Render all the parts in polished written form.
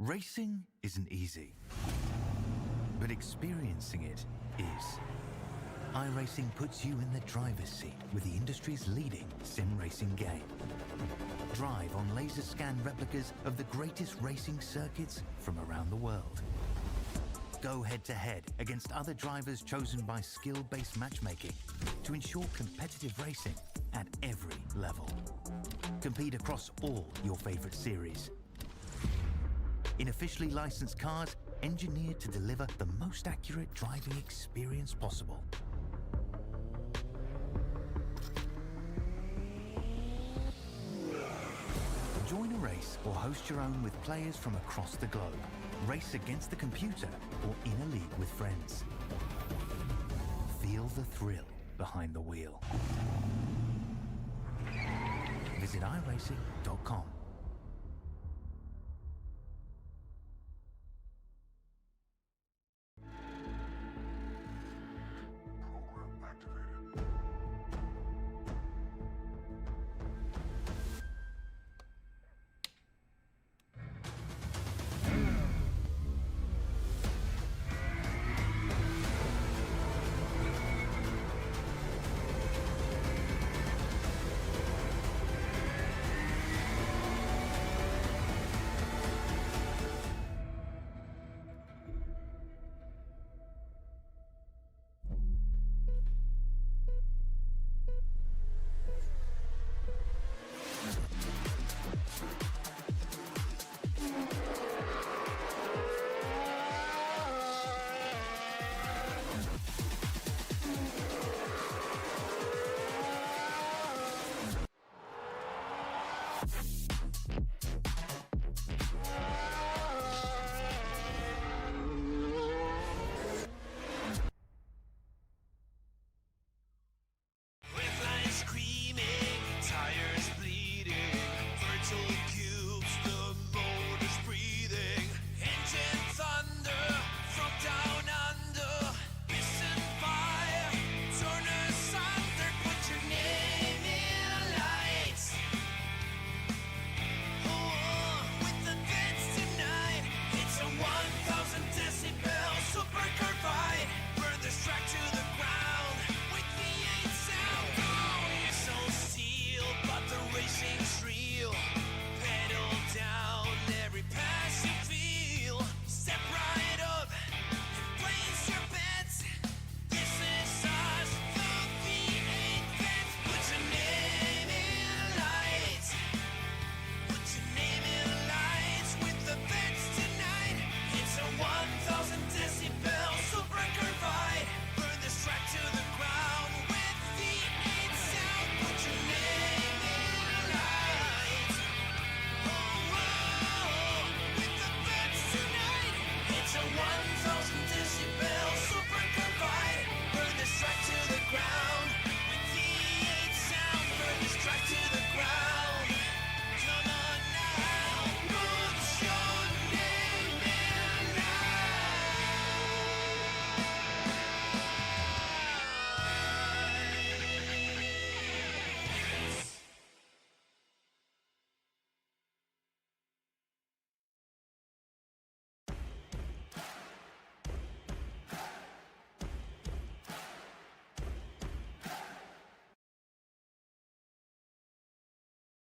Racing isn't easy, but experiencing it is. iRacing puts you in the driver's seat with the industry's leading sim racing game. Drive on laser scan replicas of the greatest racing circuits from around the world. Go head-to-head against other drivers chosen by skill-based matchmaking to ensure competitive racing at every level. Compete across all your favorite series. In officially licensed cars, engineered to deliver the most accurate driving experience possible. Join a race or host your own with players from across the globe. Race against the computer or in a league with friends. Feel the thrill behind the wheel. Visit iRacing.com.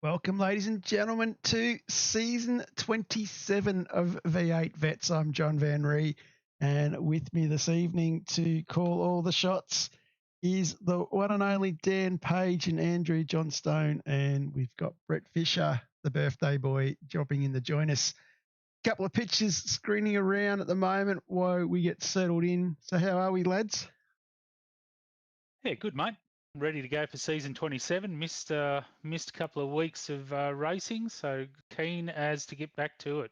Welcome, ladies and gentlemen, to season 27 of V8 Vets. I'm John Van Ree, and with me this evening to call all the shots is the one and only Dan Page and Andrew Johnstone, and we've got Brett Fisher, the birthday boy, dropping in to join us. Couple of pictures screening around at the moment while we get settled in. So how are we, lads? Yeah, good, mate. Ready to go for season 27. Missed a couple of weeks of racing, so keen as to get back to it.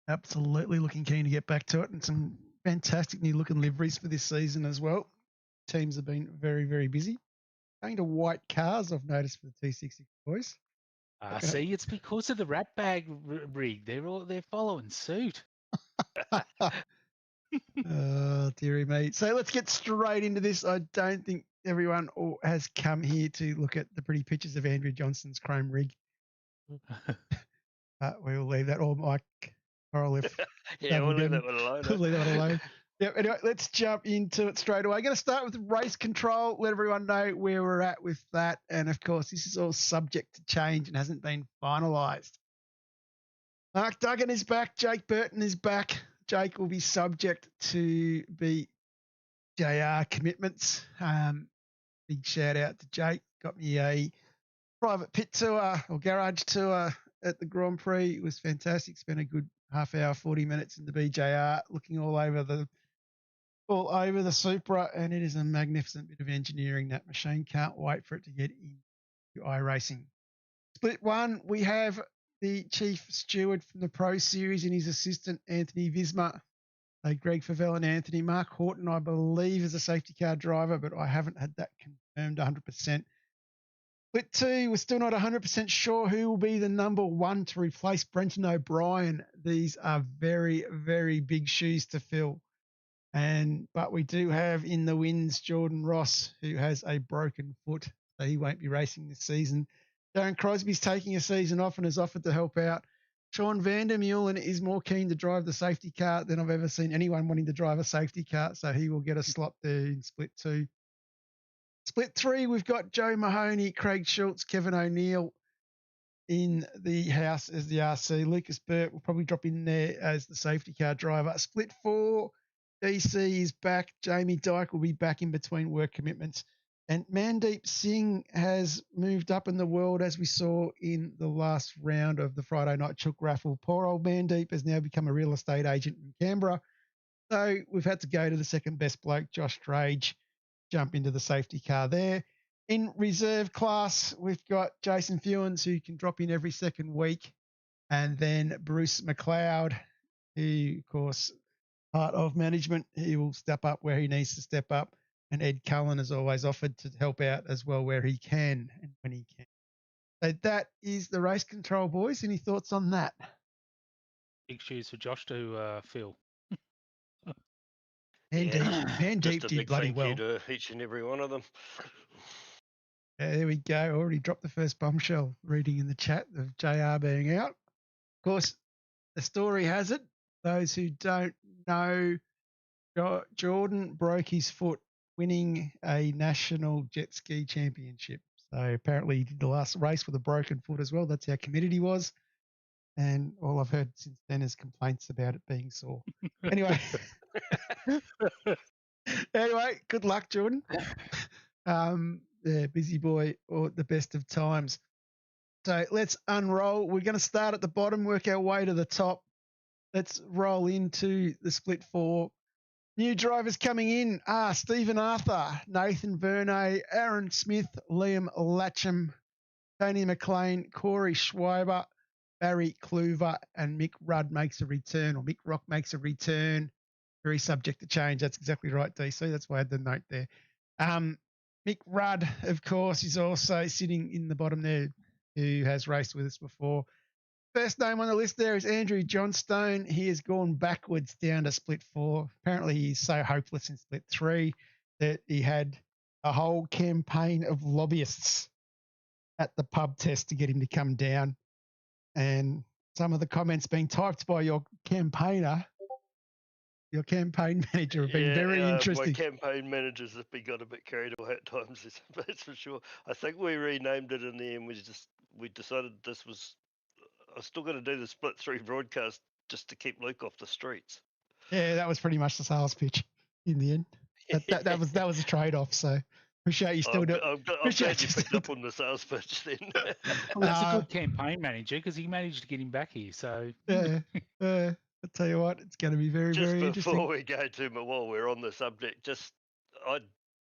Absolutely looking keen to get back to it, and some fantastic new looking liveries for this season as well. Teams have been very, very busy. Going to white cars, I've noticed, for the T60 boys. See, it's because of the rat bag rig. They're following suit. Oh, dearie me. So let's get straight into this. I don't think everyone has come here to look at the pretty pictures of Andrew Johnston's chrome rig. We will leave that. Or Mike Corral, if Yeah, we'll leave that one we'll alone. leave that one alone. Yep. Anyway, let's jump into it straight away. I'm going to start with race control. Let everyone know where we're at with that. And of course, this is all subject to change and hasn't been finalised. Mark Duggan is back. Jake Burton is back. Jake will be subject to JR commitments. Big shout out to Jake. Got me a private pit tour or garage tour at the Grand Prix. It was fantastic. Spent a good half hour, 40 minutes in the BJR, looking all over the Supra, and it is a magnificent bit of engineering. That machine, can't wait for it to get into iRacing. Split one, we have the chief steward from the Pro Series and his assistant Anthony Visma. Greg Favell and Anthony. Mark Horton, I believe, is a safety car driver, but I haven't had that confirmed 100%. Split two, we're still not 100% sure who will be the number one to replace Brenton O'Brien. These are very, very big shoes to fill. But we do have in the wins Jordan Ross, who has a broken foot, so he won't be racing this season. Darren Crosby's taking a season off and has offered to help out. Sean Vandermeulen is more keen to drive the safety car than I've ever seen anyone wanting to drive a safety car, so he will get a slot there in split two. Split three, we've got Joe Mahoney, Craig Schultz, Kevin O'Neill in the house as the RC. Lucas Burt will probably drop in there as the safety car driver. Split four, DC is back. Jamie Dyke will be back in between work commitments. And Mandeep Singh has moved up in the world, as we saw in the last round of the Friday night chook raffle. Poor old Mandeep has now become a real estate agent in Canberra. So we've had to go to the second best bloke, Josh Drage, jump into the safety car there. In reserve class, we've got Jason Fewens, who can drop in every second week. And then Bruce McLeod, who, of course, part of management, he will step up where he needs to step up. And Ed Cullen has always offered to help out as well where he can and when he can. So that is the race control, boys. Any thoughts on that? Big shoes for Josh to fill. Mandeep did bloody well. Just a big thank you to each and every one of them. There we go. Already dropped the first bombshell reading in the chat of JR being out. Of course, the story has it, those who don't know, Jordan broke his foot winning a national jet ski championship. So apparently he did the last race with a broken foot as well. That's how committed he was. And all I've heard since then is complaints about it being sore. Anyway, good luck, Jordan. Busy boy or the best of times. So let's unroll. We're going to start at the bottom, work our way to the top. Let's roll into the split four. New drivers coming in are Stephen Arthur, Nathan Vernay, Aaron Smith, Liam Latcham, Tony McLean, Corey Schwaber, Barry Kluver, and Mick Rudd makes a return, or Mick Rock makes a return. Very subject to change. That's exactly right, DC. That's why I had the note there. Mick Rudd, of course, is also sitting in the bottom there, who has raced with us before. First name on the list there is Andrew Johnstone. He has gone backwards down to split four. Apparently he's so hopeless in split three that he had a whole campaign of lobbyists at the pub test to get him to come down. And some of the comments being typed by your campaigner, your campaign manager, have been very interesting. My campaign managers have been got a bit carried away at times, that's for sure. I think we renamed it in the end. We decided this was... I was still going to do the split three broadcast just to keep Luke off the streets. Yeah, that was pretty much the sales pitch in the end. That was a trade-off. So appreciate you still doing. I'm glad you picked up on the sales pitch then. Well, that's a good campaign manager because he managed to get him back here. So yeah, I'll tell you what, it's going to be very, very interesting. Just before we go to while we're on the subject, I'd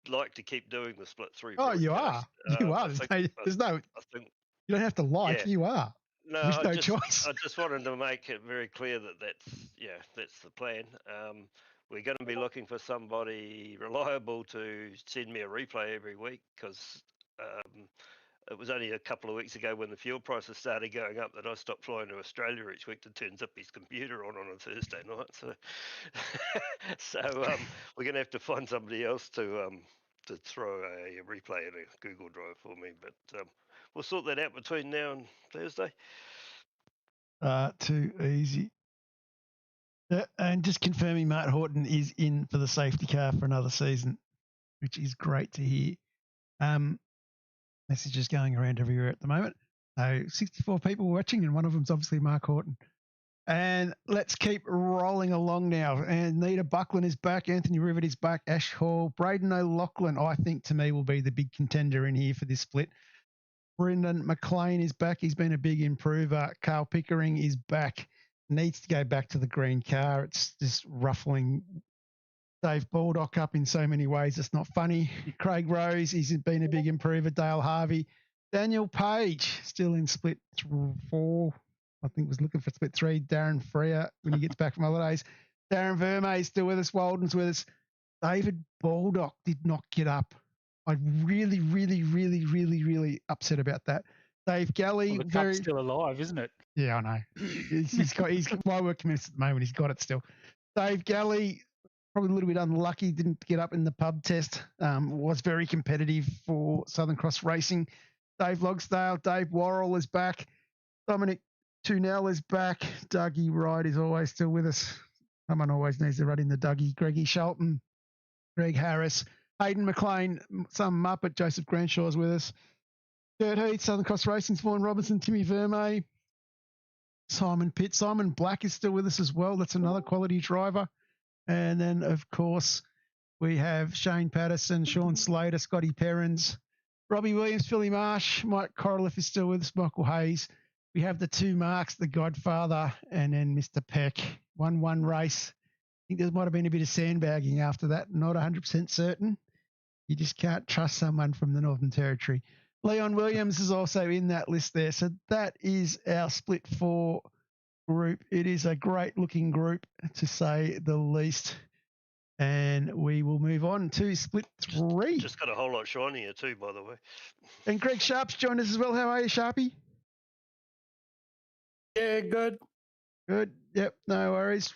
like to keep doing the split three. Oh, broadcast. You are. There's no. You don't have to like. Yeah. You are. No, choice. I just wanted to make it very clear that that's the plan. We're going to be looking for somebody reliable to send me a replay every week because it was only a couple of weeks ago when the fuel prices started going up that I stopped flying to Australia each week to turn Zippy's computer on a Thursday night. So, we're going to have to find somebody else to throw a replay in a Google Drive for me, but we'll sort that out between now and Thursday. Too easy. Yeah, and just confirming Matt Horton is in for the safety car for another season, which is great to hear. Messages going around everywhere at the moment. So 64 people watching, and one of them's obviously Mark Horton. And let's keep rolling along now. And Nita Buckland is back. Anthony Rivet is back. Ash Hall. Braden O'Loughlin, I think, to me, will be the big contender in here for this split. Brendan McLean is back. He's been a big improver. Carl Pickering is back. Needs to go back to the green car. It's just ruffling Dave Baldock up in so many ways. It's not funny. Craig Rose, he's been a big improver. Dale Harvey. Daniel Page, still in split 4. I think was looking for split 3. Darren Freer, when he gets back from holidays. Darren Vermey still with us. Walden's with us. David Baldock did not get up. I'm really, really, really, really, really upset about that. Dave Galley, Well, the cup's still alive, isn't it? Yeah, I know. He's my work commenced at the moment. He's got it still. Dave Galley, probably a little bit unlucky, didn't get up in the pub test. Was very competitive for Southern Cross Racing. Dave Logsdale, Dave Worrell is back. Dominic Tunell is back. Dougie Wright is always still with us. Someone always needs to run in the Dougie. Greggy Shelton, Greg Harris, Hayden McLean, some Muppet, Joseph Granshaw's is with us. Kurt Heath, Southern Cross Racing, Vaughan Robinson, Timmy Vermey, Simon Pitt. Simon Black is still with us as well. That's another quality driver. And then, of course, we have Shane Patterson, Sean Slater, Scotty Perrins, Robbie Williams, Philly Marsh, Mike Corliff is still with us, Michael Hayes. We have the 2 Marks, the Godfather, and then Mr. Peck. 1-1 race. I think there might have been a bit of sandbagging after that. Not 100% certain. You just can't trust someone from the Northern Territory. Leon Williams is also in that list there. So that is our split 4 group. It is a great looking group, to say the least. And we will move on to split 3. Just got a whole lot shinier too, by the way. And Greg Sharp's joined us as well. How are you, Sharpie? Yeah, good. Good. Yep, no worries.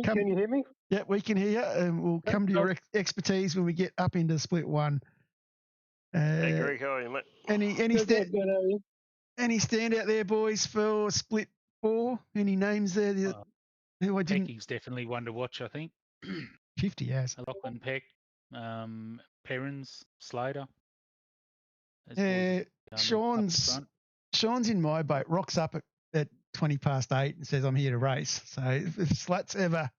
Can you hear me? Yep, we can hear you. And we'll come to your expertise when we get up into split 1. Hey, Greg, how are you, mate? Any standout there, boys, for split 4? Any names there who I didn't? Pecking's definitely one to watch, I think. 50 years. Lachlan Peck, Perrins, Slater. Sean's in my boat. Rocks up at 20 past 8 and says, "I'm here to race." So if Slats ever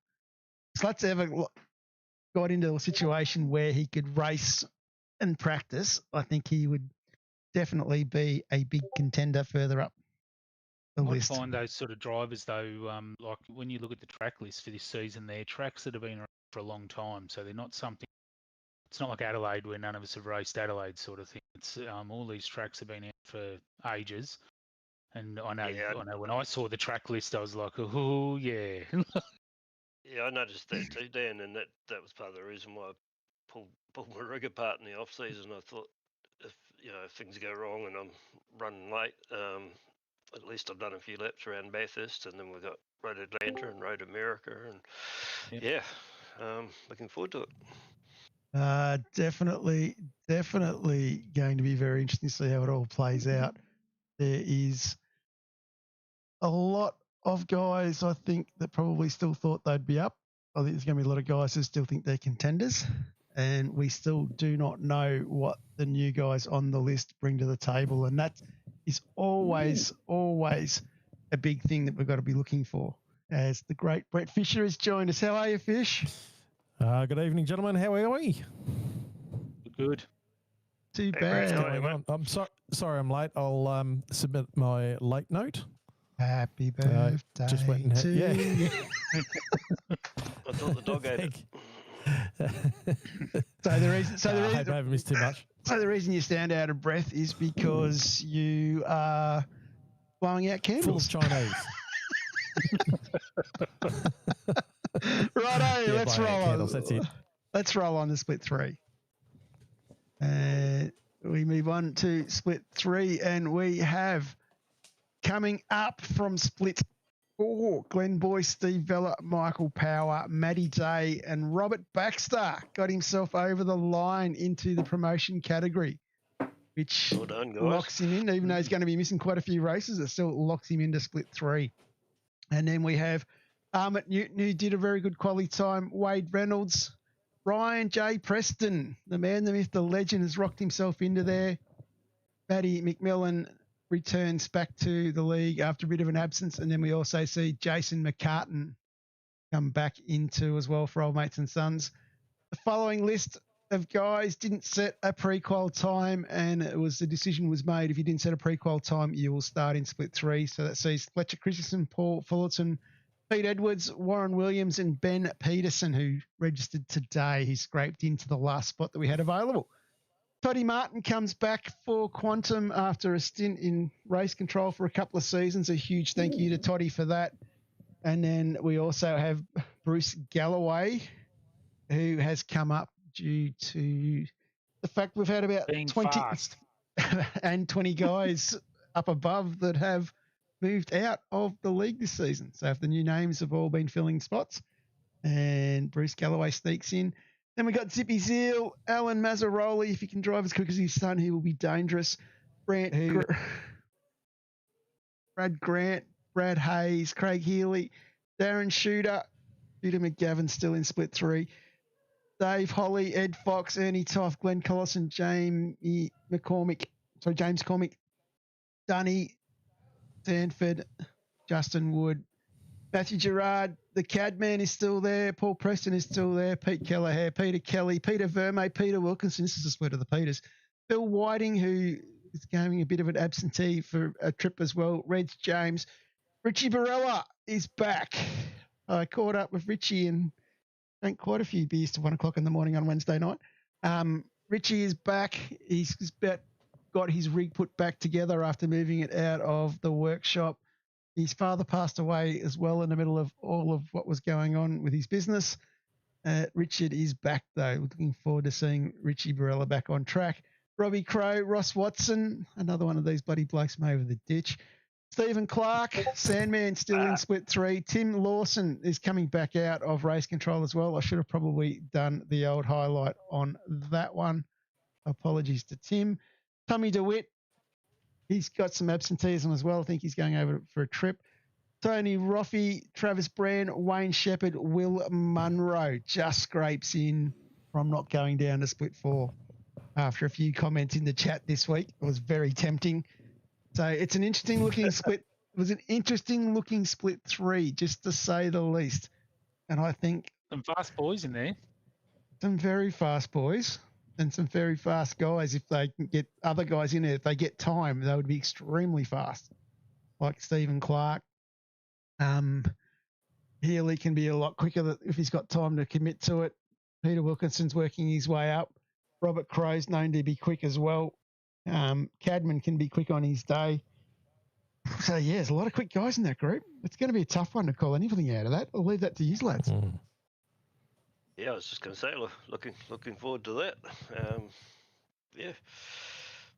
got into a situation where he could race and practice, I think he would definitely be a big contender further up the list. I find those sort of drivers, though, like when you look at the track list for this season, they're tracks that have been around for a long time. So they're not something, it's not like Adelaide where none of us have raced Adelaide sort of thing. It's all these tracks have been out for ages. And I know when I saw the track list, I was like, oh, yeah. Yeah, I noticed that too, Dan, and that was part of the reason why I pulled my rig apart in the off season. I thought if things go wrong and I'm running late, at least I've done a few laps around Bathurst, and then we've got Road Atlanta and Road America, and looking forward to it. Definitely going to be very interesting to see how it all plays out. There is a lot of guys, I think, that probably still thought they'd be up. I think there's going to be a lot of guys who still think they're contenders, and we still do not know what the new guys on the list bring to the table, and that is always a big thing that we've got to be looking for. As the great Brett Fisher has joined us. How are you, Fish? Good evening, gentlemen. How are we? Good. Too bad. I'm sorry I'm late. I'll submit my late note. Happy birthday just went and to you. I thought the dog ate it. I hope I haven't missed too much. So the reason you stand out of breath is because you are blowing out candles. Full of Chinese. Righto, let's roll on. That's it. Let's roll on to split 3. We move on to split 3, and we have coming up from split 4, Glenn Boyce, Steve Vella, Michael Power, Matty Day, and Robert Baxter got himself over the line into the promotion category, which Well done, guys. locks him in. Even though he's going to be missing quite a few races, it still locks him into split 3. And then we have Armit Newton, who did a very good quality time. Wade Reynolds, Ryan J. Preston, the man, the myth, the legend, has rocked himself into there. Matty McMillan returns back to the league after a bit of an absence. And then we also see Jason McCartan come back into as well for Old Mates and Sons. The following list of guys didn't set a pre-qual time, and the decision was made. If you didn't set a pre-qual time, you will start in split 3. So that sees Fletcher Christensen, Paul Fullerton, Pete Edwards, Warren Williams, and Ben Peterson, who registered today. He scraped into the last spot that we had available. Toddy Martin comes back for Quantum after a stint in race control for a couple of seasons. A huge thank you to Toddy for that. And then we also have Bruce Galloway, who has come up due to the fact we've had about Being 20 fast. and 20 guys up above that have moved out of the league this season. So if the new names have all been filling spots, and Bruce Galloway sneaks in. Then we got Zippy Zeal, Alan Mazzaroli. If he can drive as quick as his son, he will be dangerous. Brad Grant, Brad Hayes, Craig Healy, Darren Shooter, Peter McGavin still in split 3. Dave Holly, Ed Fox, Ernie Toff, Glenn Collison, James Cormick, Dunny, Sanford, Justin Wood, Matthew Gerard, the Cadman is still there. Paul Preston is still there. Pete Kelleher, Peter Kelly, Peter Verme, Peter Wilkinson. This is a split of the Peters. Bill Whiting, who is going a bit of an absentee for a trip as well. Reg James. Richie Barella is back. I caught up with Richie and drank quite a few beers to 1 o'clock in the morning on Wednesday night. Richie is back. He's got his rig put back together after moving it out of the workshop. His father passed away as well in the middle of all of what was going on with his business. Richard is back, though. Looking forward to seeing Richie Barella back on track. Robbie Crow, Ross Watson, another one of these bloody blokes from over the ditch. Stephen Clark, Sandman still in split 3. Tim Lawson is coming back out of race control as well. I should have probably done the old highlight on that one. Apologies to Tim. Tommy DeWitt, he's got some absenteeism as well. I think he's going over for a trip. Tony Roffey, Travis Brand, Wayne Shepherd, Will Munro just scrapes in from not going down to split 4 after a few comments in the chat this week. It was very tempting. So it's an interesting looking split. It was an interesting looking split 3, just to say the least. And I think Some fast boys in there. some very fast boys and some very fast guys. If they can get other guys in there, if they get time, they would be extremely fast. Like Stephen Clark. Healy can be a lot quicker if he's got time to commit to it. Peter Wilkinson's working his way up. Robert Crow's known to be quick as well. Cadman can be quick on his day. So, yeah, there's a lot of quick guys in that group. It's going to be a tough one to call anything out of that. I'll leave that to you, lads. Yeah, I was just going to say, looking forward to that. Yeah,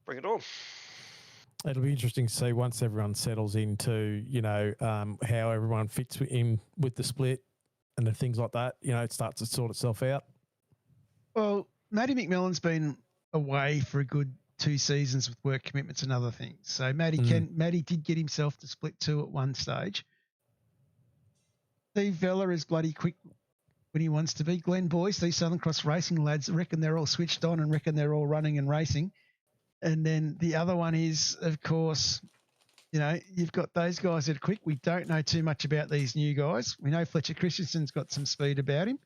bring it on. It'll be interesting to see once everyone settles into, how everyone fits in with the split and the things like that. It starts to sort itself out. Well, Matty McMillan's been away for a good 2 seasons with work commitments and other things. So Matty did get himself to split 2 at one stage. Steve Vella is bloody quick when he wants to be. Glenn Boyce, these Southern Cross racing lads, reckon they're all switched on and reckon they're all running and racing. And then the other one is, of course, you've got those guys that are quick. We don't know too much about these new guys. We know Fletcher Christensen's got some speed about him.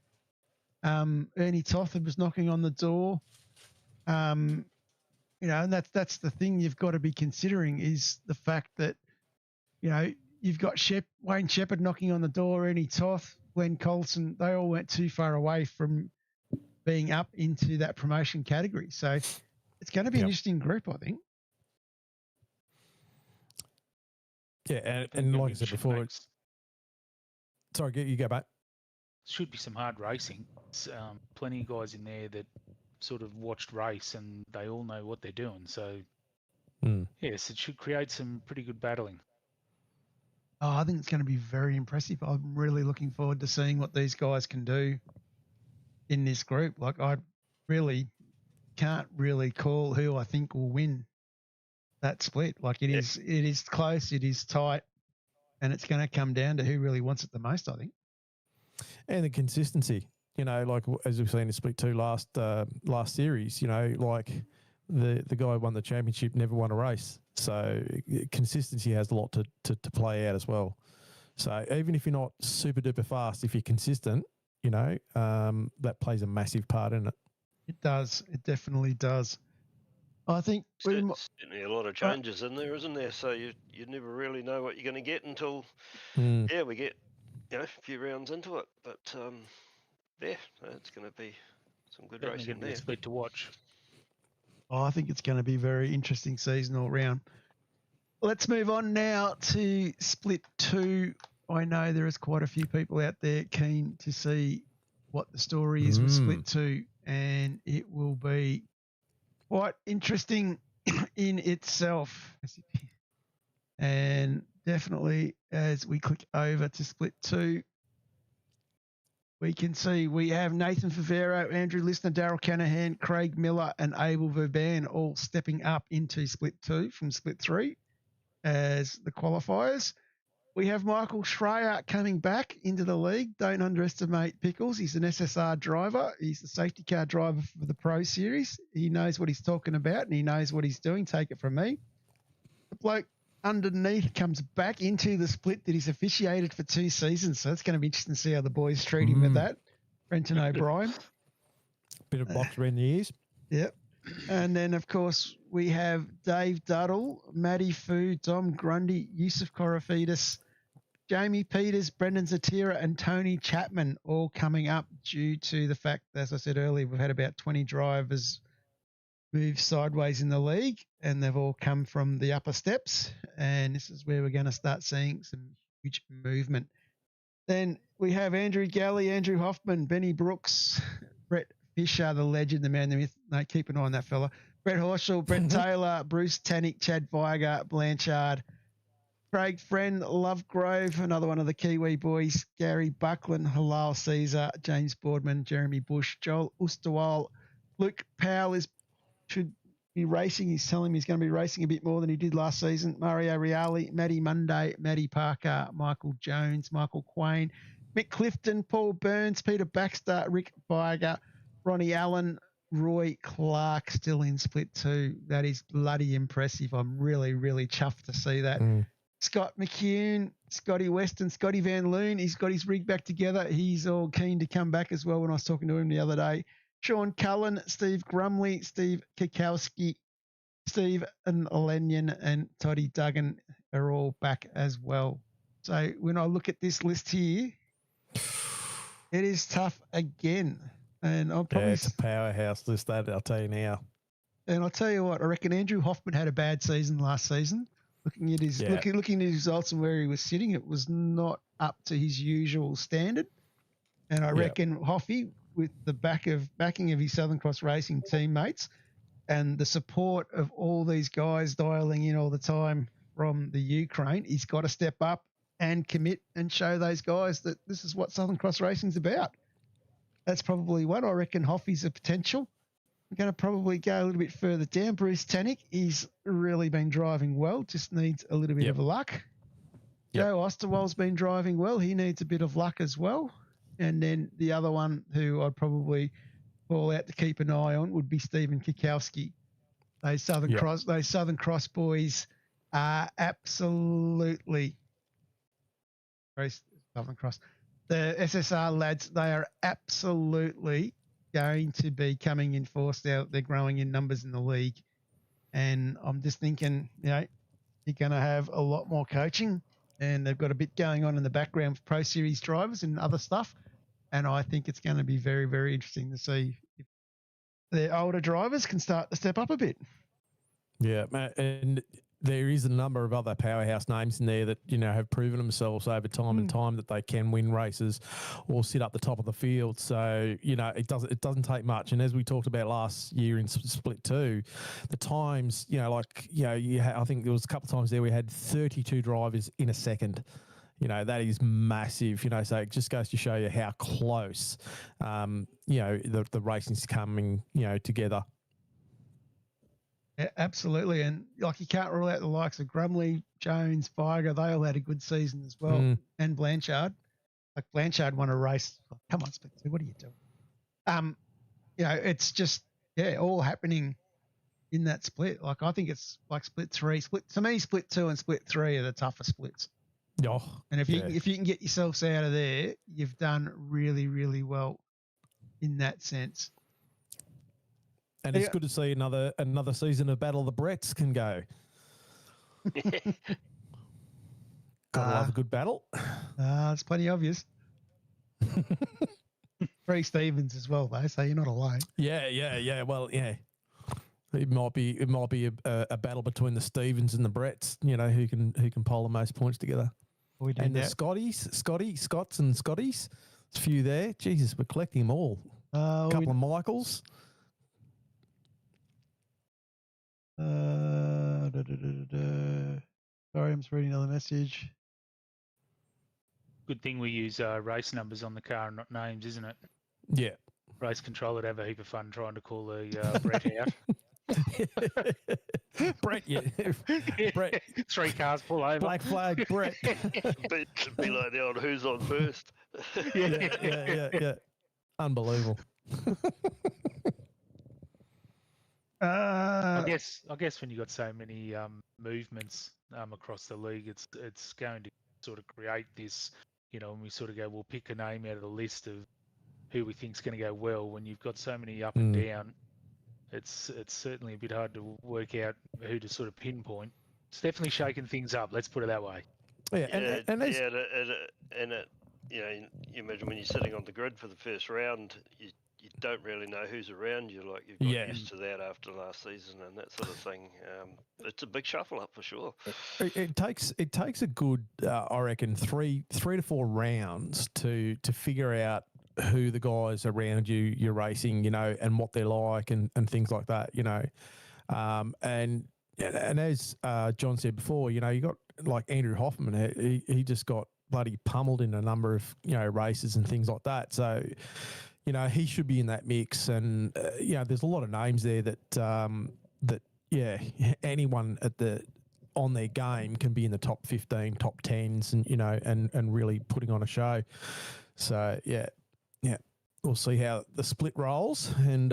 Ernie Totham was knocking on the door. And that's the thing you've got to be considering is the fact that, you've got Wayne Shepherd knocking on the door, Ernie Toth, Glenn Colson, they all weren't too far away from being up into that promotion category. So it's going to be an interesting group, I think. Yeah, and like I said before, sorry, you go back. Should be some hard racing. Plenty of guys in there that sort of watched race and they all know what they're doing. So, yes, it should create some pretty good battling. Oh, I think it's going to be very impressive. I'm really looking forward to seeing what these guys can do in this group. Like, I really can't really call who I think will win that split. Like, it is close, it is tight. and it's going to come down to who really wants it the most, I think. And the consistency, like as we've seen in Split 2 last series, like the guy who won the championship never won a race. So consistency has a lot to play out as well. So even if you're not super duper fast, if you're consistent, that plays a massive part in it. It does. It definitely does. I think certainly a lot of changes in there, isn't there? So you never really know what you're going to get until we get a few rounds into it. But it's going to be some good racing there. Split to watch. I think it's going to be a very interesting season all round. Let's move on now to Split 2. I know there is quite a few people out there keen to see what the story is with Split 2, and it will be quite interesting in itself. And definitely as we click over to Split 2, we can see we have Nathan Favero, Andrew Listener, Daryl Canahan, Craig Miller, and Abel Verban all stepping up into Split 2 from Split 3 as the qualifiers. We have Michael Schreier coming back into the league. Don't underestimate Pickles. He's an SSR driver. He's the safety car driver for the Pro Series. He knows what he's talking about and he knows what he's doing. Take it from me. The bloke underneath comes back into the split that he's officiated for 2 seasons. So it's going to be interesting to see how the boys treat him with that. Brenton O'Brien. Bit of box around the ears. Yep. And then, of course, we have Dave Duddle, Matty Fu, Dom Grundy, Yusuf Korofidis, Jamie Peters, Brendan Zatira, and Tony Chapman all coming up due to the fact, as I said earlier, we've had about 20 drivers move sideways in the league, and they've all come from the upper steps, and this is where we're going to start seeing some huge movement. Then we have Andrew Galley, Andrew Hoffman, Benny Brooks, Brett Fisher, the legend, the man, the myth. No, keep an eye on that fella. Brett Horschel, Brett Taylor, Bruce Tannick, Chad Viger, Blanchard, Craig Friend, Lovegrove, another one of the Kiwi boys, Gary Buckland, Halal Caesar, James Boardman, Jeremy Bush, Joel Osterwald, Luke Powell should be racing. He's telling me he's going to be racing a bit more than he did last season. Mario Reale, Matty Monday, Matty Parker, Michael Jones, Michael Quain, Mick Clifton, Paul Burns, Peter Baxter, Rick Viger, Ronnie Allen, Roy Clark still in Split 2. That is bloody impressive. I'm really, really chuffed to see that. Scott McCune, Scotty Weston, Scotty Van Loon. He's got his rig back together. He's all keen to come back as well when I was talking to him the other day. Sean Cullen, Steve Grumley, Steve Kikowski, Steve and Lenyon, and Toddy Duggan are all back as well. So when I look at this list here, it is tough again. And I'll probably it's a powerhouse list, that I'll tell you now. And I'll tell you what, I reckon Andrew Hoffman had a bad season last season. Looking at his looking at his results and where he was sitting, it was not up to his usual standard. And I reckon Hoffy, with the backing of his Southern Cross Racing teammates and the support of all these guys dialing in all the time from the Ukraine, he's got to step up and commit and show those guys that this is what Southern Cross Racing's about. That's probably one. I reckon Hoffy's a potential. I'm going to probably go a little bit further down. Bruce Tannick, he's really been driving well, just needs a little bit of luck. Joe Osterwald's been driving well. He needs a bit of luck as well. And then the other one who I'd probably call out to keep an eye on would be Stephen Kikowski. Those Southern Cross boys are absolutely Southern Cross. The SSR lads, they are absolutely going to be coming in force now. They're growing in numbers in the league. And I'm just thinking, you're going to have a lot more coaching, and they've got a bit going on in the background for Pro Series drivers and other stuff. And I think it's going to be very, very interesting to see if the older drivers can start to step up a bit. Yeah, and there is a number of other powerhouse names in there that, have proven themselves over time and time that they can win races or sit up the top of the field. So, it doesn't take much. And as we talked about last year in Split 2, the times, I think there was a couple of times there we had 32 drivers in a second. That is massive, so it just goes to show you how close, the racing's coming, together. Yeah, absolutely. And like you can't rule out the likes of Grumley, Jones, Viger. They all had a good season as well. And Blanchard. Like Blanchard won a race. Oh, come on, Split 2. What are you doing? It's just, all happening in that split. Like I think it's like split 3. To me, split 2 and split 3 are the toughest splits. Oh, And if you can get yourselves out of there, you've done really, really well in that sense. And it's good to see another season of Battle of the Bretts can go. Gotta love a good battle. It's plenty obvious. 3 Stevens as well, though, so you're not alone. Yeah. Well, yeah. It might be a battle between the Stevens and the Bretts, who can poll the most points together. And the Scots and Scotties. There's a few there. Jesus, we're collecting them all. A couple of Michaels. Sorry, I'm just reading another message. Good thing we use race numbers on the car and not names, isn't it? Yeah. Race control would have a heap of fun trying to call the Brett out. Brett, yeah. Brett. 3 cars pull over. Black flag, Brett. be like the old who's on first. Yeah. Unbelievable. I guess when you got so many movements across the league, it's going to sort of create this, when we sort of go, we'll pick a name out of the list of who we think's going to go well. When you've got so many up and down, it's certainly a bit hard to work out who to sort of pinpoint. It's definitely shaking things up. Let's put it that way. You imagine when you're sitting on the grid for the first round, you don't really know who's around you. Like you've got used to that after last season and that sort of thing. It's a big shuffle up for sure. It takes a good, I reckon, three to 4 rounds to figure out who the guys around you're racing, and what they're like and things like that, and as John said before, you got like Andrew Hoffman, he just got bloody pummeled in a number of races and things like that. So he should be in that mix, and there's a lot of names there that anyone on their game can be in the top 15, top 10s, and really putting on a show. So yeah, we'll see how the split rolls and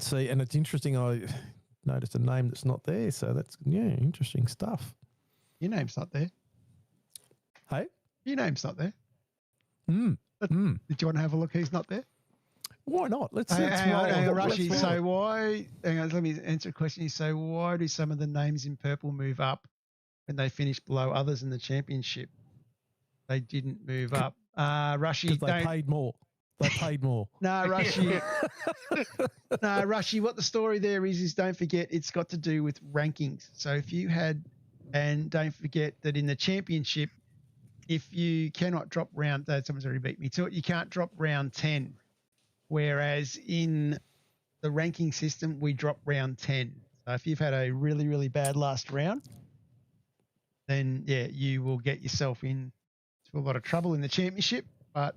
see. And it's interesting. I noticed a name that's not there, so that's interesting stuff. Your name's not there. Hey, your name's not there. Did you want to have a look? Who's not there? Why not? Let's roll. Rushy. So why? Hang on, let me answer a question. So why do some of the names in purple move up when they finish below others in the championship? They didn't move up. Rushy, they paid more. They paid more. No, Rushy. No, Rushy. What the story there is don't forget it's got to do with rankings. So if you had, and don't forget that in the championship, if you cannot drop round, someone's already beat me to it. You can't drop round 10. Whereas in the ranking system, we drop round 10. So if you've had a really, really bad last round, then you will get yourself into a lot of trouble in the championship. But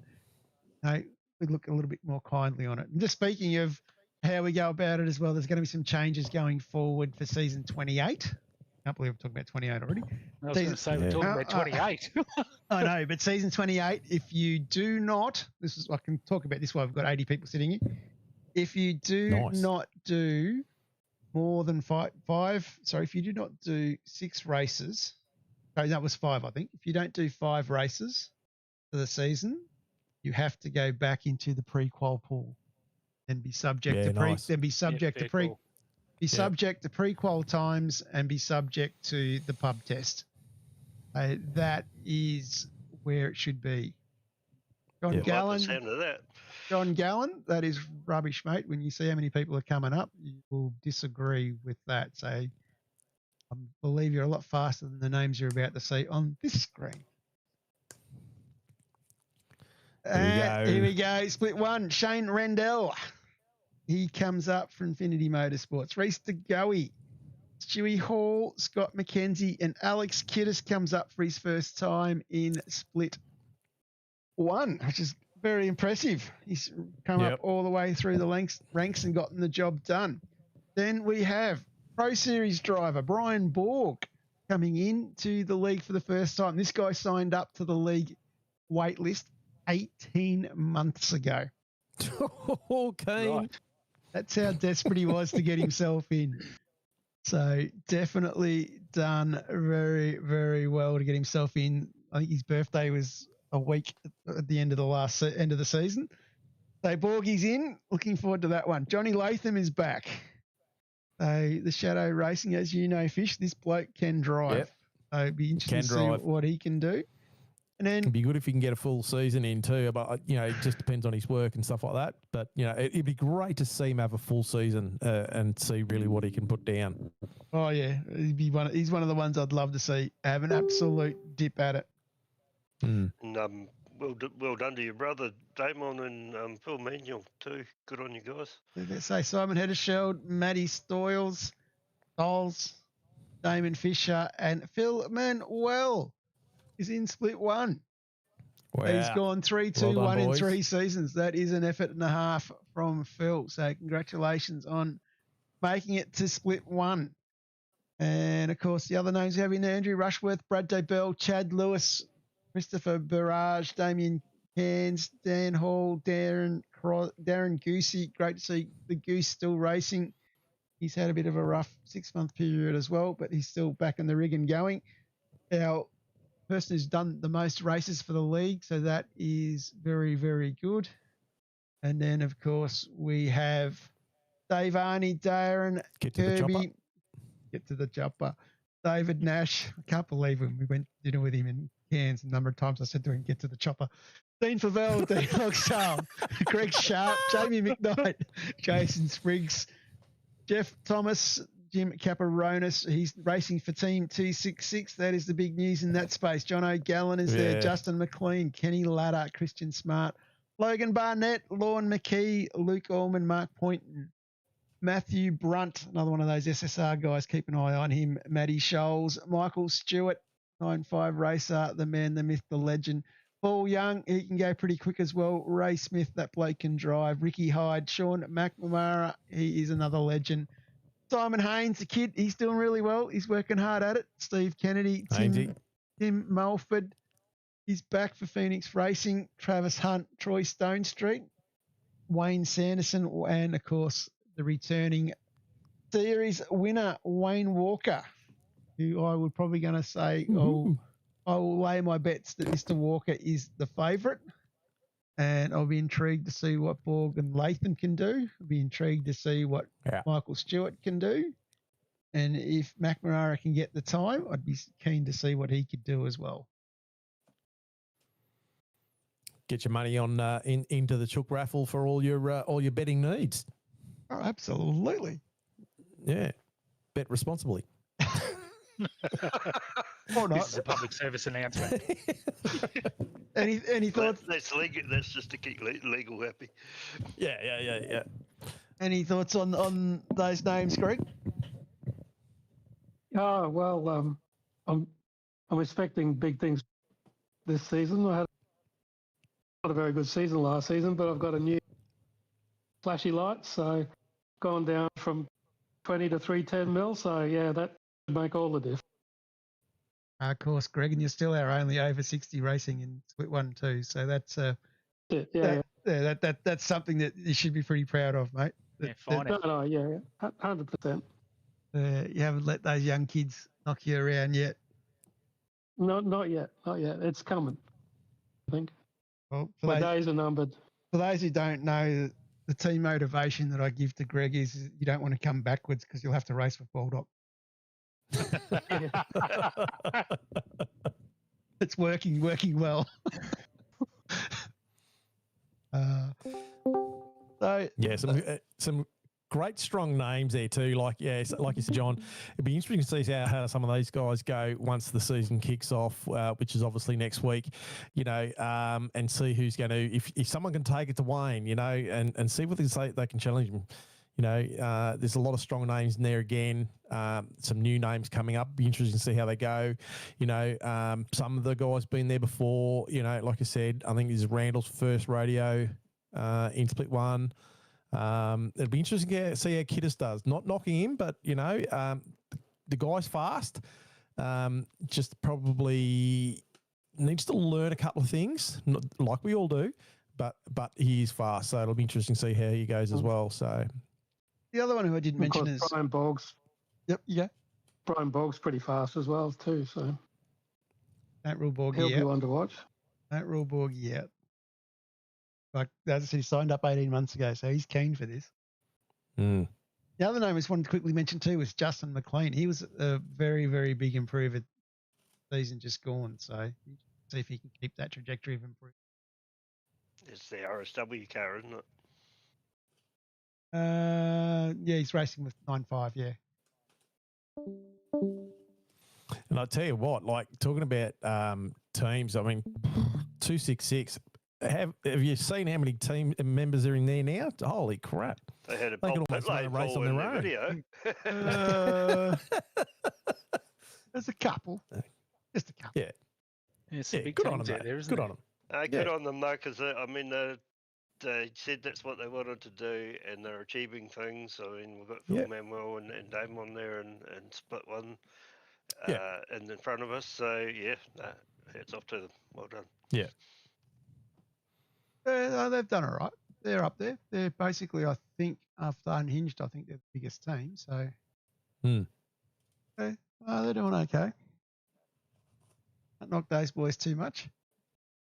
we look a little bit more kindly on it. And just speaking of how we go about it as well, there's going to be some changes going forward for season 28. I can't believe we're talking about 28 already. I was going to say we're talking about 28. I know, but season 28, if you do not, I can talk about this while we've got 80 people sitting here. If you do not do more than if you do not do 6 races, that was 5, I think. If you don't do 5 races for the season, you have to go back into the pre-qual pool and be subject to pre-qual times and be subject to the pub test. That is where it should be. John Gallen, that is rubbish, mate. When you see how many people are coming up, you will disagree with that. So I believe you're a lot faster than the names you're about to see on this screen. Here we go. Split 1, Shane Rendell. He comes up for Infinity Motorsports. Reese DeGoey, Stewie Hall, Scott McKenzie, and Alex Kiddis comes up for his first time in Split 1, which is very impressive. He's come up all the way through the ranks and gotten the job done. Then we have Pro Series driver Brian Borg coming into the league for the first time. This guy signed up to the league wait list 18 months ago. Okay. Right. That's how desperate he was to get himself in. So definitely done very, very well to get himself in. I think his birthday was a week at the end of the end of the season. So Borgie's in. Looking forward to that one. Johnny Latham is back. So the Shadow Racing, as you know, Fish, this bloke can drive. Yep. So it'd be interesting to see what he can do. And then It'd be good if he can get a full season in too, but it just depends on his work and stuff like that. But it'd be great to see him have a full season and see really what he can put down. oh yeah, he's one of the ones I'd love to see have an absolute dip at it. Mm. And well done to your brother Damon and Phil Manuel too. Good on you guys. Let's say Simon Heddersheld, Matty Stoyles, Damon Fisher, and Phil Manuel is in split one. Wow. He's gone 3, 2, Well done, 1 in boys. 3 seasons. That is an effort and a half from Phil. So congratulations on making it to split one. And of course, the other names we have in there: Andrew Rushworth, Brad Dobell, Chad Lewis, Christopher Barrage, Damien Cairns, Dan Hall, Darren Goosey. Great to see the Goose still racing. He's had a bit of a rough 6-month period as well, but he's still back in the rig and going. Our person who's done the most races for the league, so that is very, very good. And then, of course, we have Dave Arney, Darren Get to the chopper. Kirby. Get to the chopper. David Nash. I can't believe when we went to dinner with him in Cairns, a number of times I said to him, get to the chopper. Dean Favell, Dean Loxall, Greg Sharp, Jamie McKnight, Jason Spriggs, Jeff Thomas, Jim Caparonis. He's racing for Team 266. That is the big news in that space. John O'Gallen is there. Justin McLean, Kenny Ladder, Christian Smart, Logan Barnett, Lorne McKee, Luke Allman, Mark Poynton, Matthew Brunt, another one of those SSR guys. Keep an eye on him. Matty Scholes, Michael Stewart, 9.5 racer, the man, the myth, the legend. Paul Young, he can go pretty quick as well. Ray Smith, that bloke can drive. Ricky Hyde, Sean McNamara, he is another legend. Simon Haynes, the kid, he's doing really well. He's working hard at it. Steve Kennedy, Tim Mulford, he's back for Phoenix Racing. Travis Hunt, Troy Stone Street, Wayne Sanderson, and of course the returning series winner, Wayne Walker, who I would probably going to say, I will lay my bets that Mr. Walker is the favourite. And I'll be intrigued to see what Borg and Latham can do. I'll be intrigued to see what Michael Stewart can do. And if McNamara can get the time, I'd be keen to see what he could do as well. Get your money on into the chook raffle for all your betting needs. Oh, absolutely. Yeah. Bet responsibly. Or not. This is a public service announcement. Any thoughts? That's legal. That's just to keep legal happy. Yeah. Any thoughts on those names, Greg? Oh well, I'm expecting big things this season. I had not a very good season last season, but I've got a new flashy light, so gone down from 20 to 310 mil. So yeah, that would make all the difference. Of course, Greg, and you're still our only over 60 racing in split 1 too. So that's that's something that you should be pretty proud of, mate. Yeah, fine. No, yeah, 100%. You haven't let those young kids knock you around yet. Not yet. It's coming, I think. Well, my days are numbered. For those who don't know, the team motivation that I give to Greg is you don't want to come backwards because you'll have to race with Baldock. It's working well. So yeah, some great strong names there too. Like you said, John, it'd be interesting to see how some of these guys go once the season kicks off, which is obviously next week. And see who's going to if someone can take it to Wayne, and see what they can challenge him. There's a lot of strong names in there again. Some new names coming up. Be interesting to see how they go. Some of the guys been there before. Like I said, I think this is Randall's first rodeo in split 1. It'll be interesting to see how Kiddis does. Not knocking him, but the guy's fast. Just probably needs to learn a couple of things, not, like we all do, but he is fast. So it'll be interesting to see how he goes as well. So the other one who I didn't mention is Brian Boggs. Yep, yeah. Brian Boggs pretty fast as well too. So Don't rule Borg he'll yet. be one to watch. Don't rule Borg yet. Like as I said, he signed up 18 months ago, so he's keen for this. Mm. The other name I just wanted to quickly mention too was Justin McLean. He was a very, very big improver season just gone. So see if he can keep that trajectory of improvement. It's the RSW car, isn't it? Yeah, he's racing with 9.5. Yeah. And I'll tell you what, like talking about teams, I mean, 266. Have you seen how many team members are in there now? Holy crap! They had a They could Bob almost run a Pitlane race on in their the own. video. There's a couple. Just a couple. Yeah. It's a big good on teams them, out mate. there, isn't Good it? on them. Good on them though, because I mean they said that's what they wanted to do, and they're achieving things. I mean, we've got Phil Yeah. Manuel and Dame on there, and split one Yeah. in front of us. So yeah, hats off to them. Well done. Yeah. They've done all right. They're up there. They're basically, I think, after Unhinged, I think they're the biggest team. So okay. They're doing okay. Don't knock those boys too much.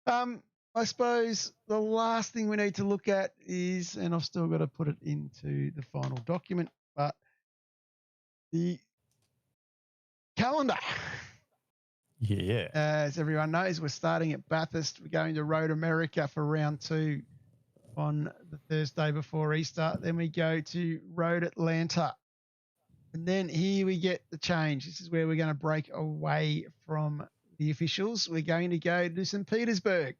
I suppose the last thing we need to look at is, and I've still got to put it into the final document, but the calendar. Yeah. As everyone knows, we're starting at Bathurst. We're going to Road America for round 2 on the Thursday before Easter. Then we go to Road Atlanta. And then here we get the change. This is where we're going to break away from the officials. We're going to go to St. Petersburg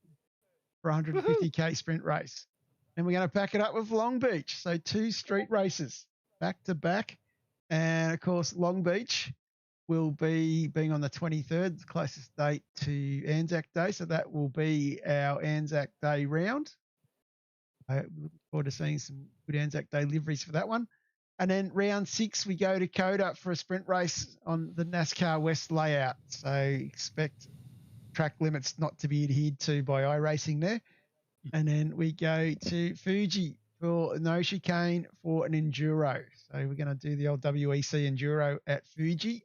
for 150k sprint race. And we're going to pack it up with Long Beach. So 2 street races back to back. And of course, Long Beach will be being on the 23rd, the closest date to Anzac Day. So that will be our Anzac Day round. I look forward to seeing some good Anzac Day liveries for that one. And then round 6, we go to Coda for a sprint race on the NASCAR West layout. So expect track limits not to be adhered to by iRacing there. And then we go to Fuji for no chicane for an enduro. So we're going to do the old WEC enduro at Fuji.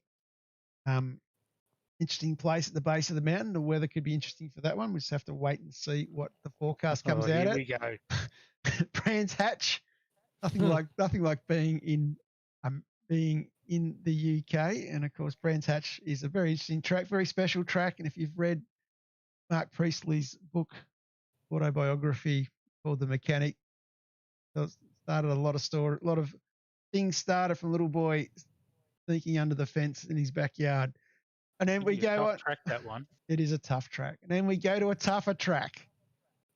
Interesting place at the base of the mountain. The weather could be interesting for that one. We just have to wait and see what the forecast comes out Here at. we go. Brands Hatch. Nothing like being in the UK. And of course, Brands Hatch is a very interesting track, very special track. And if you've read Mark Priestley's book, autobiography called The Mechanic, started a lot of things started from little boy sneaking under the fence in his backyard. And then we go on. Track that one. It is a tough track. And then we go to a tougher track.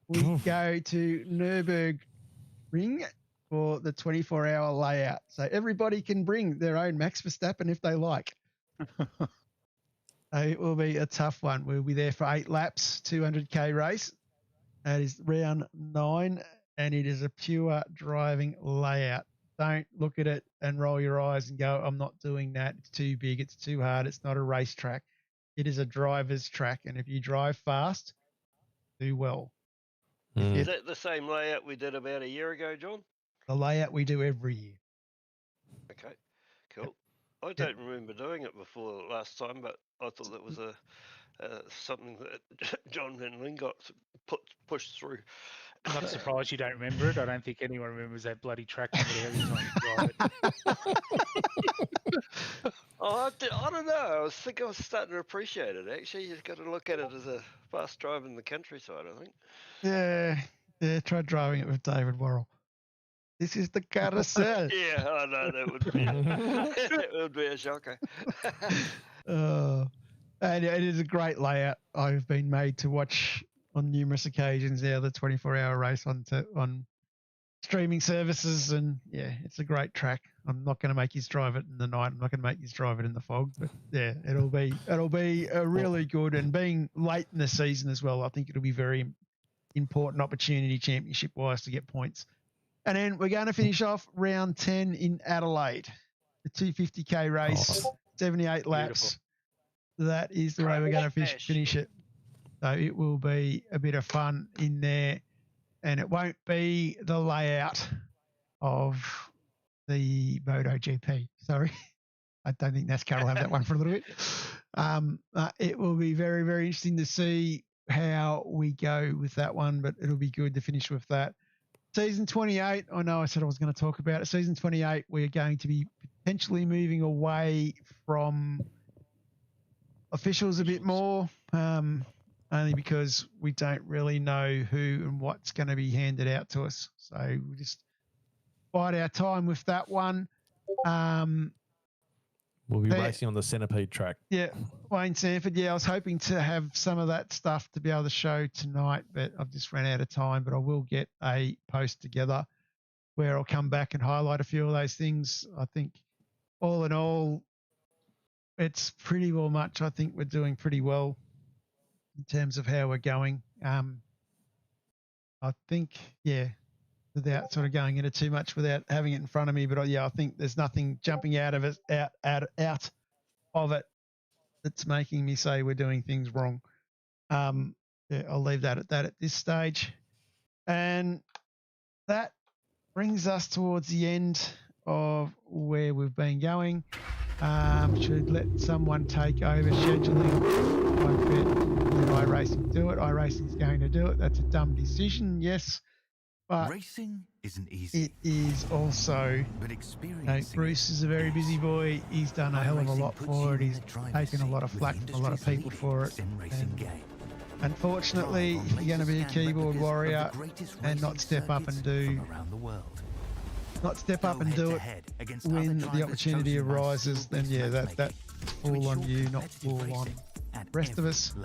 We go to Nürburgring for the 24-hour layout. So everybody can bring their own Max Verstappen if they like. So it will be a tough one. We'll be there for 8 laps, 200k race. That is round 9, and it is a pure driving layout. Don't look at it and roll your eyes and go, I'm not doing that. It's too big. It's too hard. It's not a race track. It is a driver's track. And if you drive fast, do well. Is that the same layout we did about a year ago, John? The layout we do every year. Okay, cool. I don't remember doing it before last time, but I thought that was something that John Van Lin got pushed through. I'm not surprised you don't remember it. I don't think anyone remembers that bloody track number every time you drive it. I don't know. I think I was starting to appreciate it. Actually, you've got to look at it as a fast drive in the countryside, I think. Yeah. Try driving it with David Worrell. This is the carousel. Yeah, I know that would be it would be a shocker. And it is a great layout. I've been made to watch on numerous occasions now the 24-hour race on streaming services, and yeah, it's a great track. I'm not going to make you drive it in the night. I'm not going to make you drive it in the fog, but yeah, it'll be a really good, and being late in the season as well, I think it'll be very important opportunity championship wise to get points And then we're going to finish off round 10 in Adelaide, the 250k race, 78 laps. That is the way we're going to finish it. So it will be a bit of fun in there, and it won't be the layout of the MotoGP. Sorry. I don't think NASCAR will have that one for a little bit. It will be very, very interesting to see how we go with that one, but it'll be good to finish with that. Season 28, I know I said I was going to talk about it. Season 28, we're going to be potentially moving away from officials a bit more, only because we don't really know who and what's going to be handed out to us. So we'll just bide our time with that one. We'll be racing on the Centipede track. Yeah, Wayne Sanford. Yeah, I was hoping to have some of that stuff to be able to show tonight, but I've just ran out of time. But I will get a post together where I'll come back and highlight a few of those things. I think all in all, it's pretty well much. I think we're doing pretty well in terms of how we're going. I think, yeah, without sort of going into too much without having it in front of me, but yeah, I think there's nothing jumping out of it, out of it that's making me say we're doing things wrong. Yeah, I'll leave that at this stage. And that brings us towards the end of where we've been going. Should let someone take over scheduling. I bet let iRacing do it. iRacing's going to do it. That's a dumb decision, yes. But Racing isn't easy. it is also, But experiencing Bruce is a very busy boy. He's done a hell of a lot for it. He's taken a lot of flack from a lot of people for it. And unfortunately, if you're going to be a keyboard warrior and not step up and do it when the opportunity arises, then yeah, that's all on you, not all on the rest of us.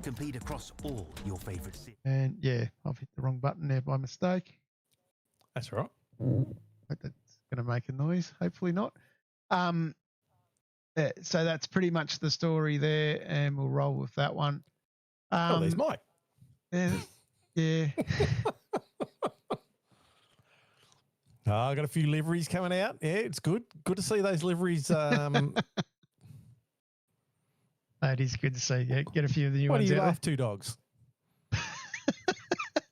Compete across all your favorite cities. And yeah, I've hit the wrong button there by mistake. That's all right. Hope that's going to make a noise. Hopefully not. Yeah, so that's pretty much the story there, and we'll roll with that one. There's Mike. Yeah. I got a few liveries coming out. Yeah, it's good. Good to see those liveries. That is good to see. Yeah, get a few of the new What ones do you out laugh, two dogs? there.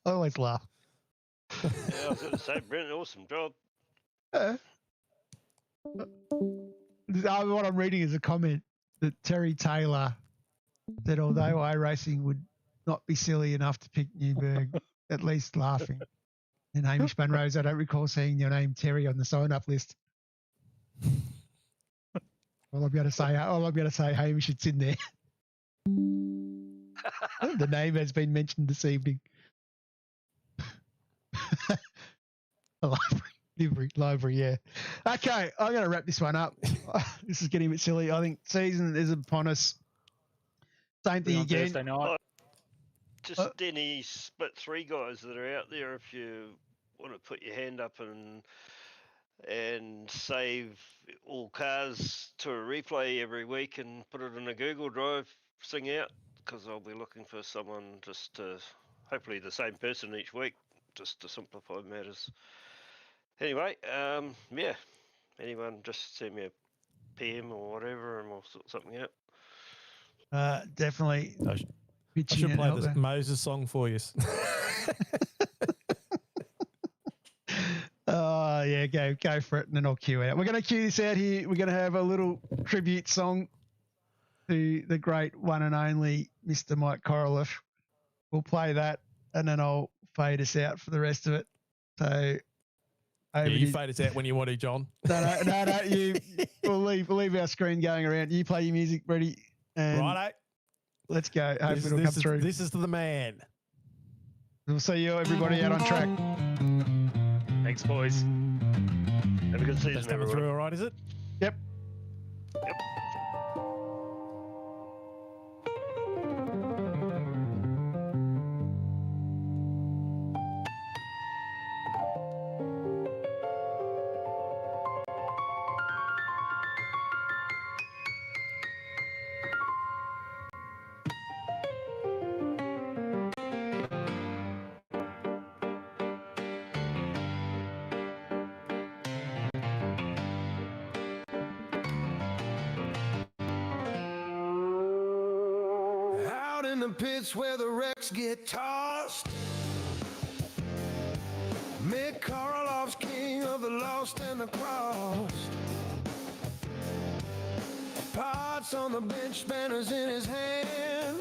I always laugh. Yeah, I was going to say, Brent, awesome job. What I'm reading is a comment that Terry Taylor said, although iRacing would not be silly enough to pick Newberg, at least laughing. And Hamish Bunrose, I don't recall seeing your name Terry on the sign-up list. All I'm going to say, Hamish, it's in there. The name has been mentioned this evening. Library, yeah. Okay, I'm going to wrap this one up. This is getting a bit silly. I think season is upon us. Same thing On again. Thursday night. Just any split three guys that are out there, if you want to put your hand up and save all cars to a replay every week and put it in a Google Drive, sing out, because I'll be looking for someone just to, hopefully the same person each week, just to simplify matters. Anyway, yeah, anyone just send me a PM or whatever and we'll sort something out. Definitely. I should play this Moses song for you. Oh, yeah, go for it, and then I'll cue it out. We're going to cue this out here. We're going to have a little tribute song to the great one and only Mr. Mike Korolev. We'll play that, and then I'll fade us out for the rest of it. So, you fade us out when you want to, John. No, you. We'll leave our screen going around. You play your music, ready? Righto. Let's go. Hopefully it'll come through. This is the man. We'll see you everybody out on track. Thanks, boys. Have a good season, That's coming everyone. through all right, is it? Yep. the pits where the wrecks get tossed. Mick Karloff's king of the lost and the crossed. Pots on the bench, spanners in his hand.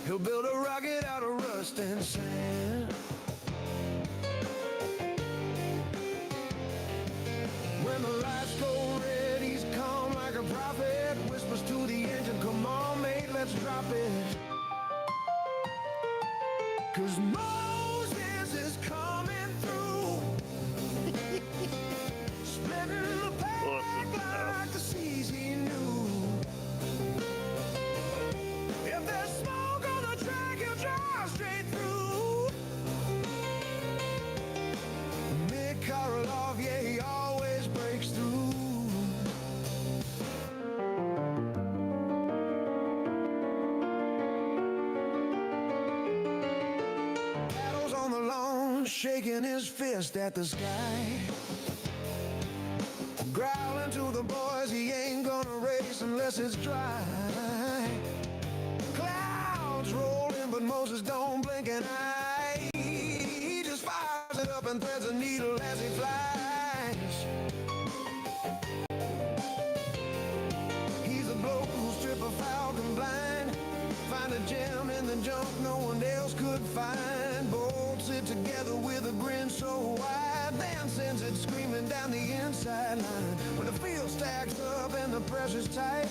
He'll build a rocket out of rust and sand. When the lights go red, he's calm like a prophet. Whispers to the engine, come on mate, let's drop it. 'Cause Moses is coming through. Splitting the pack like the seas he knew. If there's smoke on the track, he'll drive straight through. Mick Karloff, yeah, he always breaks through. Paddles on the lawn, shaking his fist at the sky. Growling to the boys, he ain't gonna race unless it's dry. Clouds rolling, but Moses don't blink an eye. He just fires it up and threads a needle as he flies. He's a bloke who'll strip a falcon blind. Find a gem in the junk no one else could find. Bolts it together with a grin so wide, then sends it screaming down the inside line. When the field stacks up and the pressure's tight,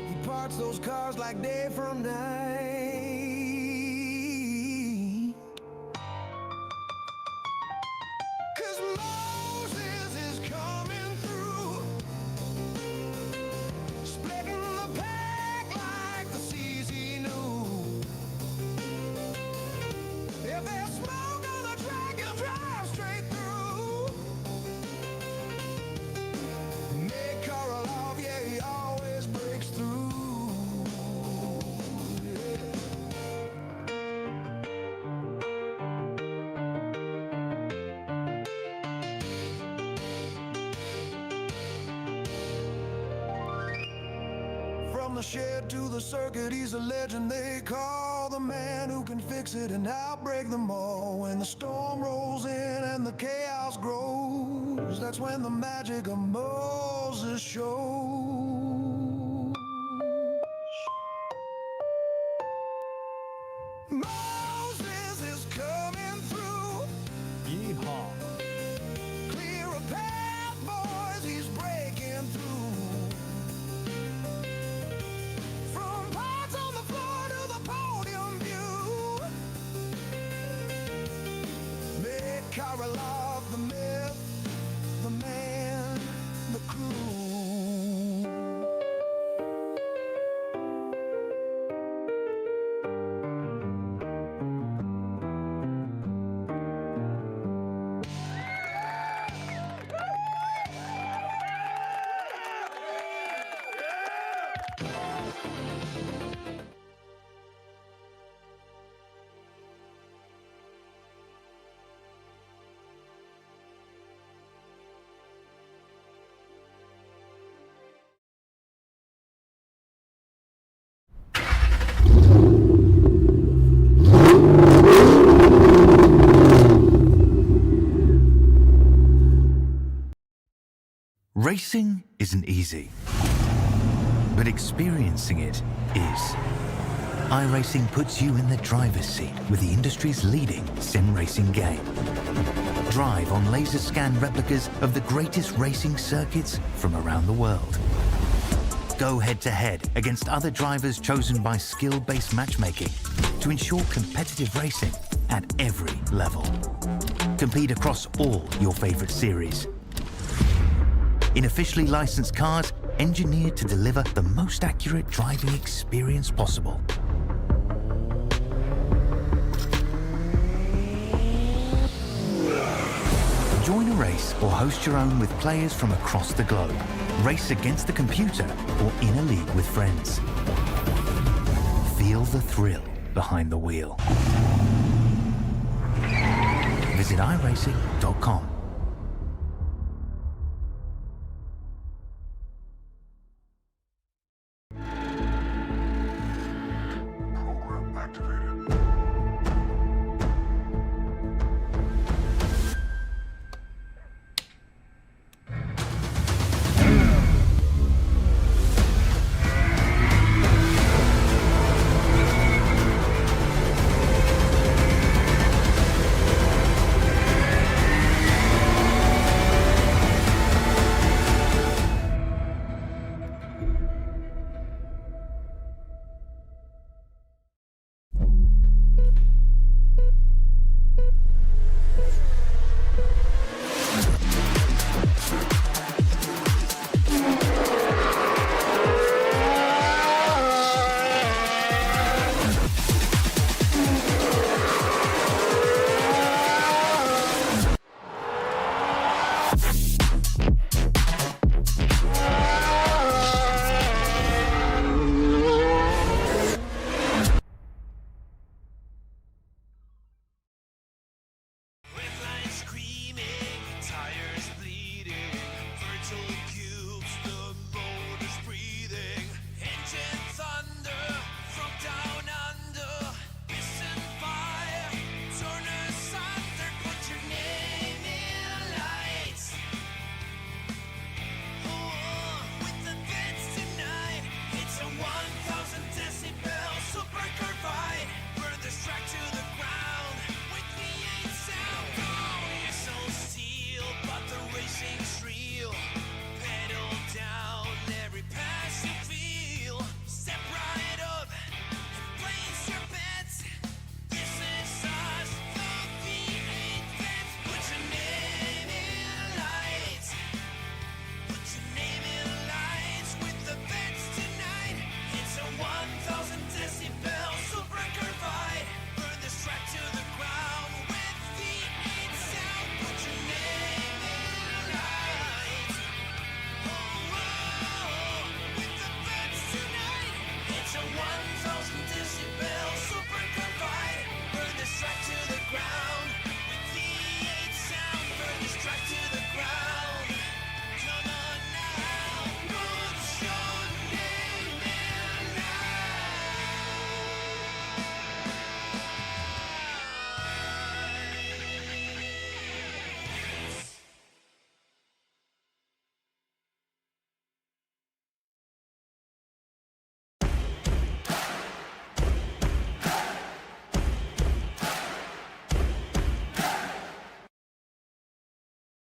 he parts those cars like day from night. 'Cause Moses is coming through, splitting the pack like the seas he knew. If there's smoke on the track, he'll drive straight through. Mick Karloff, yeah, he always breaks through. From the shed to the circuit, he's a legend they call the man who can fix it and outbreak them all. When the storm rolls in and the chaos grows, that's when the magic of Moses shows. Moses is coming through. Yeehaw. Clear a path, boys, he's breaking through. From parts on the floor to the podium view. Mick Karloff, the myth, the man, the crew. Racing isn't easy, but experiencing it is. iRacing puts you in the driver's seat with the industry's leading sim racing game. Drive on laser scan replicas of the greatest racing circuits from around the world. Go head-to-head against other drivers chosen by skill-based matchmaking to ensure competitive racing at every level. Compete across all your favorite series. In officially licensed cars, engineered to deliver the most accurate driving experience possible. Join a race or host your own with players from across the globe. Race against the computer or in a league with friends. Feel the thrill behind the wheel. Visit iRacing.com.